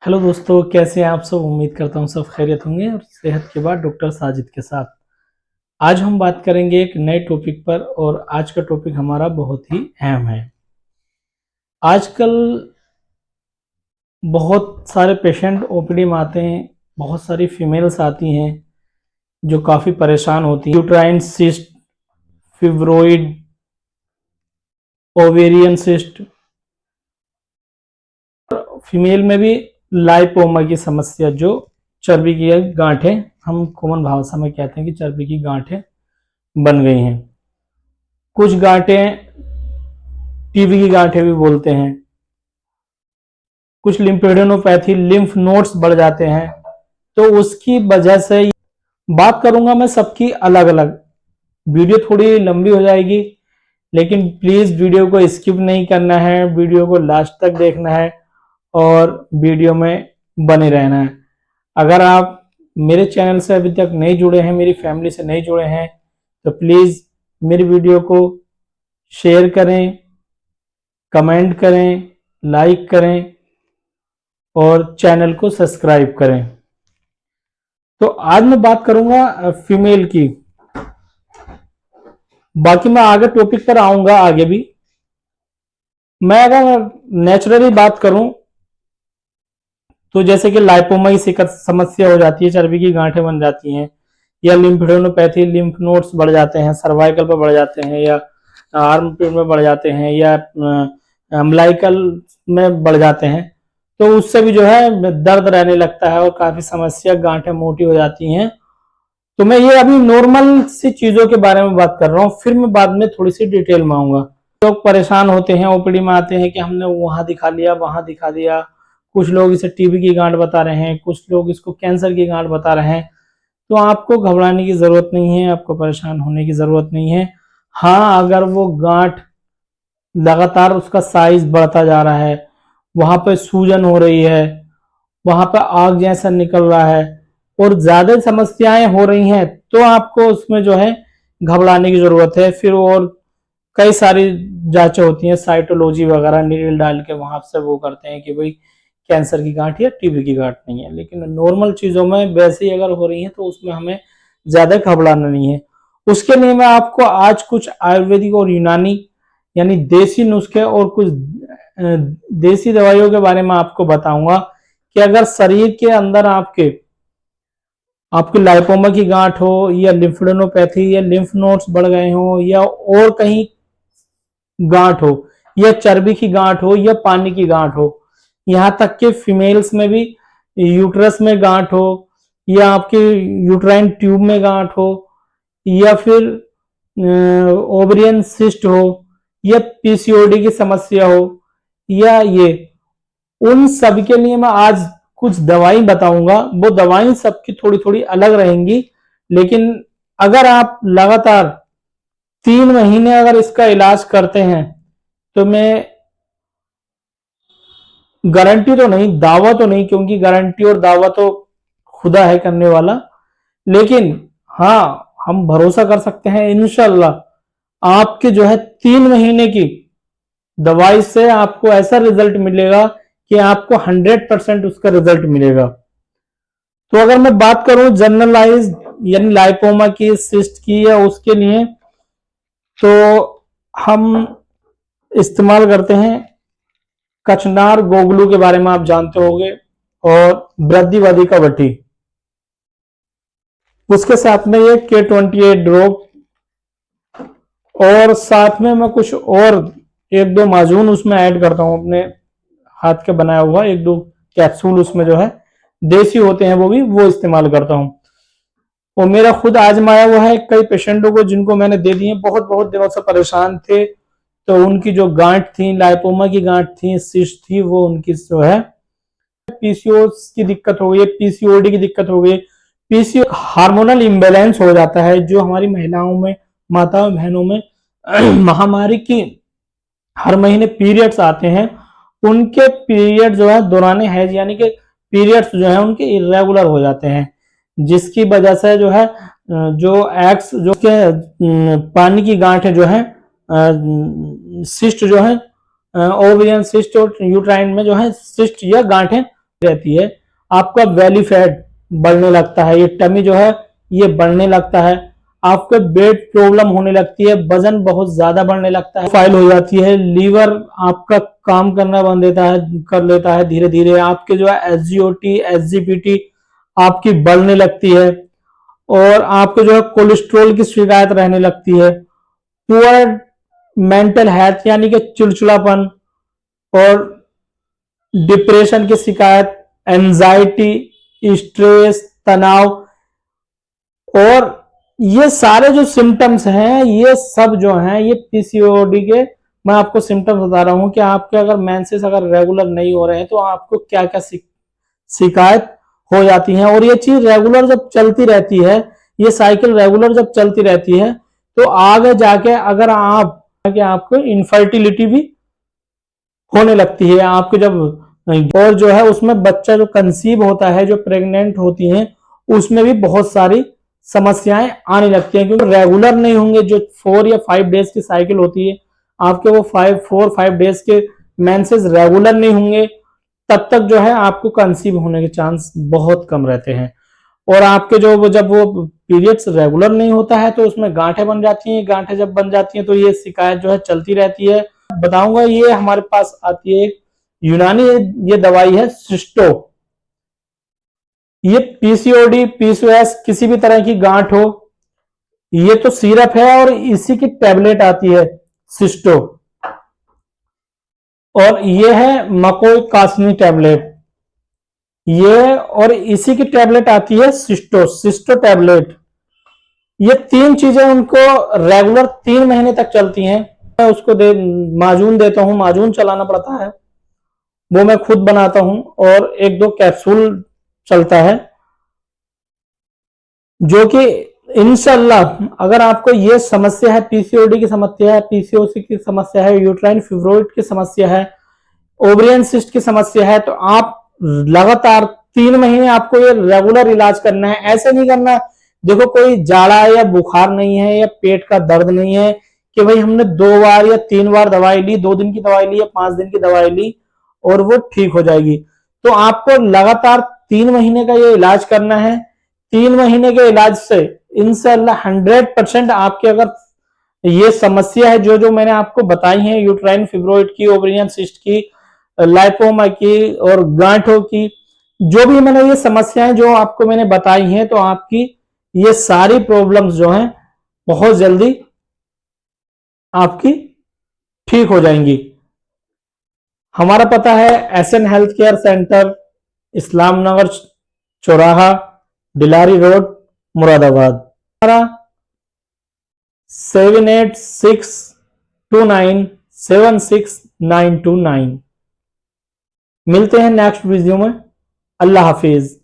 Hello दोस्तों, कैसे हैं आप सब। उम्मीद करता हूँ सब खैरियत होंगे और सेहत के बाद डॉक्टर साजिद के साथ आज हम बात करेंगे एक नए टॉपिक पर। और आज का टॉपिक हमारा बहुत ही अहम है। आजकल बहुत सारे पेशेंट ओपीडी में आते हैं, बहुत सारी फीमेल्स आती हैं जो काफ़ी परेशान होती हैं। Uterine cyst, fibroid, ovarian cyst, female में भी लाइपोमा की समस्या, जो चर्बी की गांठें, हम कॉमन भाषा में कहते हैं कि चर्बी की गांठें बन गई हैं। कुछ गांठें टीबी की गांठें भी बोलते हैं। कुछ लिम्फेडेनोपैथी, लिम्फ नोड्स बढ़ जाते हैं। तो उसकी वजह से बात करूंगा मैं सबकी अलग अलग। वीडियो थोड़ी लंबी हो जाएगी, लेकिन प्लीज वीडियो को स्किप नहीं करना है, वीडियो को लास्ट तक देखना है और वीडियो में बने रहना है। अगर आप मेरे चैनल से अभी तक नहीं जुड़े हैं, मेरी फैमिली से नहीं जुड़े हैं, तो प्लीज मेरी वीडियो को शेयर करें, कमेंट करें, लाइक करें और चैनल को सब्सक्राइब करें। तो आज मैं बात करूंगा फीमेल की। बाकी मैं आगे टॉपिक पर आऊंगा आगे भी। मैं अगर नेचुरली बात करूं तो जैसे कि लाइपोमा की समस्या हो जाती है, चर्बी की गांठें बन जाती हैं, या लिम्फेडेनोपैथी, लिम्फ नोड्स बढ़ जाते हैं, सर्वाइकल पर बढ़ जाते हैं, या आर्म पिट में बढ़ जाते हैं, या अम्बलाइकल में बढ़ जाते हैं। तो उससे भी जो है दर्द रहने लगता है और काफी समस्या, गांठें मोटी हो जाती हैं। तो मैं ये अभी नॉर्मल सी चीजों के बारे में बात कर रहा हूँ, फिर मैं बाद में थोड़ी सी डिटेल में आऊंगा। लोग परेशान होते हैं, ओपीडी में आते हैं कि हमने वहां दिखा लिया, वहां दिखा दिया। कुछ लोग इसे टीबी की गांठ बता रहे हैं, कुछ लोग इसको कैंसर की गांठ बता रहे हैं। तो आपको घबराने की जरूरत नहीं है, आपको परेशान होने की जरूरत नहीं है। हाँ, अगर वो गांठ लगातार उसका साइज बढ़ता जा रहा है, वहां पे सूजन हो रही है, वहां पे आग जैसा निकल रहा है और ज्यादा समस्याएं हो रही हैं, तो आपको उसमें जो है घबराने की जरूरत है। फिर और कई सारी जांचें होती हैं, साइटोलॉजी वगैरह, नीडल डाल के वहां से वो करते हैं कि भाई कैंसर की गांठ या टीबी की गांठ नहीं है। लेकिन नॉर्मल चीजों में वैसे ही अगर हो रही है तो उसमें हमें ज्यादा घबराना नहीं है। उसके लिए मैं आपको आज कुछ आयुर्वेदिक और यूनानी यानी देसी नुस्खे और कुछ देसी दवाइयों के बारे में आपको बताऊंगा कि अगर शरीर के अंदर आपके आपकी लाइपोमा की गांठ हो, या लिम्फेडेनोपैथी, या लिम्फ नोड्स बढ़ गए हो, या और कहीं गांठ हो, या चर्बी की गांठ हो, या पानी की गांठ हो, यहाँ तक कि फीमेल्स में भी यूट्रस में गांठ हो, या आपके यूट्राइन ट्यूब में गांठ हो, या फिर ओवरियन सिस्ट हो, या पीसीओडी की समस्या हो, या ये, उन सब के लिए मैं आज कुछ दवाई बताऊंगा। वो दवाई सबकी थोड़ी थोड़ी अलग रहेंगी, लेकिन अगर आप लगातार 3 महीने अगर इसका इलाज करते हैं तो मैं गारंटी तो नहीं, दावा तो नहीं, क्योंकि गारंटी और दावा तो खुदा है करने वाला, लेकिन हाँ, हम भरोसा कर सकते हैं इंशाल्लाह आपके जो है 3 महीने की दवाई से आपको ऐसा रिजल्ट मिलेगा कि आपको 100% उसका रिजल्ट मिलेगा। तो अगर मैं बात करूं जनरलाइज यानी लाइपोमा की, सिस्ट की, या उसके लिए, तो हम इस्तेमाल करते हैं कचनार गोगलू के बारे में आप जानते होंगे, और वृद्धिवादी का वटी। उसके साथ में ये K28 ड्रॉप, और साथ में मैं कुछ और एक दो माजून उसमें ऐड करता हूं, अपने हाथ के बनाया हुआ एक दो कैप्सूल उसमें जो है देसी होते हैं, वो भी वो इस्तेमाल करता हूं। और मेरा खुद आजमाया हुआ है कई पेशेंटों को, जिनको मैंने दे दिए, बहुत बहुत दिनों से परेशान थे। तो उनकी जो गांठ थी, लाइपोमा की गांठ थी, सिस्ट थी, वो उनकी जो है पीसीओएस की दिक्कत हो गई, पीसीओडी की दिक्कत हो गई। पीसीओ हार्मोनल इम्बेलेंस हो जाता है, जो हमारी महिलाओं में, माताओं बहनों में महामारी की हर महीने पीरियड्स आते हैं, उनके पीरियड जो है दौरान हैज यानी कि पीरियड्स जो है उनके इरेगुलर हो जाते हैं, जिसकी वजह से जो है जो एक्स जो के पानी की गांठें जो है, सिस्ट जो है, ओवेरियन सिस्ट और यूट्राइन में जो है सिस्ट या गांठें रहती है, आपका बेली फैट बढ़ने लगता है, ये टमी जो है ये बढ़ने लगता है, आपको वेट प्रॉब्लम होने लगती है, वजन बहुत ज्यादा बढ़ने लगता है, फाइल हो जाती है, लीवर आपका काम करना बंद देता है कर लेता है धीरे धीरे, आपके जो है एसजीओटी एसजीपीटी आपकी बढ़ने लगती है, और आपको जो है कोलेस्ट्रॉल की शिकायत रहने लगती है, पुअर मेंटल हेल्थ यानी कि चिड़चिड़ापन और डिप्रेशन की शिकायत, एंजाइटी, स्ट्रेस, तनाव, और ये सारे जो सिम्टम्स हैं ये सब जो हैं ये पीसीओडी के मैं आपको सिम्टम्स बता रहा हूं कि आपके अगर मेंसेस अगर रेगुलर नहीं हो रहे हैं तो आपको क्या क्या शिकायत हो जाती है। और ये चीज रेगुलर जब चलती रहती है, ये साइकिल रेगुलर जब चलती रहती है तो आगे जाके अगर आपको इनफर्टिलिटी भी होने लगती है, आपको जब और जो है उसमें बच्चा जो कंसीव होता है, जो प्रेग्नेंट होती हैं, उसमें भी बहुत सारी समस्याएं आने लगती हैं, क्योंकि रेगुलर नहीं होंगे। जो 4 या 5 डेज की साइकिल होती है आपके, वो 4-5 डेज के मेंसेस रेगुलर नहीं होंगे, तब तक जो है आपको कंसीव होने के चांस बहुत कम रहते हैं। और आपके जो जब वो पीरियड्स रेगुलर नहीं होता है तो उसमें गांठें बन जाती हैं, गांठें जब बन जाती हैं तो ये शिकायत जो है चलती रहती है। बताऊंगा, ये हमारे पास आती है एक यूनानी, ये दवाई है सिस्टो। ये पीसीओडी पीसीओएस किसी भी तरह की गांठ हो, ये तो सिरप है और इसी की टैबलेट आती है सिस्टो, और ये है मकोई कासनी टैबलेट, ये और इसी की टैबलेट आती है सिस्टो सिस्टो टैबलेट। ये 3 चीजें उनको रेगुलर 3 महीने तक चलती हैं। मैं उसको माजून देता हूं, माजून चलाना पड़ता है, वो मैं खुद बनाता हूं, और 1-2 कैप्सूल चलता है, जो कि इंशाल्लाह अगर आपको ये समस्या है, पीसीओडी की समस्या है, पीसीओसी की समस्या है, यूट्राइन फिब्रोइड की समस्या है, ओवरियन सिस्ट की समस्या है, तो आप लगातार 3 महीने आपको ये रेगुलर इलाज करना है। ऐसे नहीं करना देखो कोई जाड़ा है या बुखार नहीं है या पेट का दर्द नहीं है कि भाई हमने 2 बार या 3 बार दवाई ली, 2 दिन की दवाई ली या 5 दिन की दवाई ली और वो ठीक हो जाएगी। तो आपको लगातार 3 महीने का ये इलाज करना है। 3 महीने के इलाज से इंशाल्लाह 100% आपके अगर ये समस्या है जो जो मैंने आपको बताई है, यूट्राइन फिब्रोइड की, ओवरियन सिस्ट की, लाइपोमा की और गांठों की, जो भी मैंने ये समस्याएं जो आपको मैंने बताई हैं, तो आपकी ये सारी प्रॉब्लम्स जो हैं बहुत जल्दी आपकी ठीक हो जाएंगी। हमारा पता है एसएन हेल्थ केयर सेंटर, इस्लाम नगर चौराहा, डिलारी रोड, मुरादाबाद। हमारा 7862976929। मिलते हैं नेक्स्ट वीडियो में। अल्लाह हाफिज।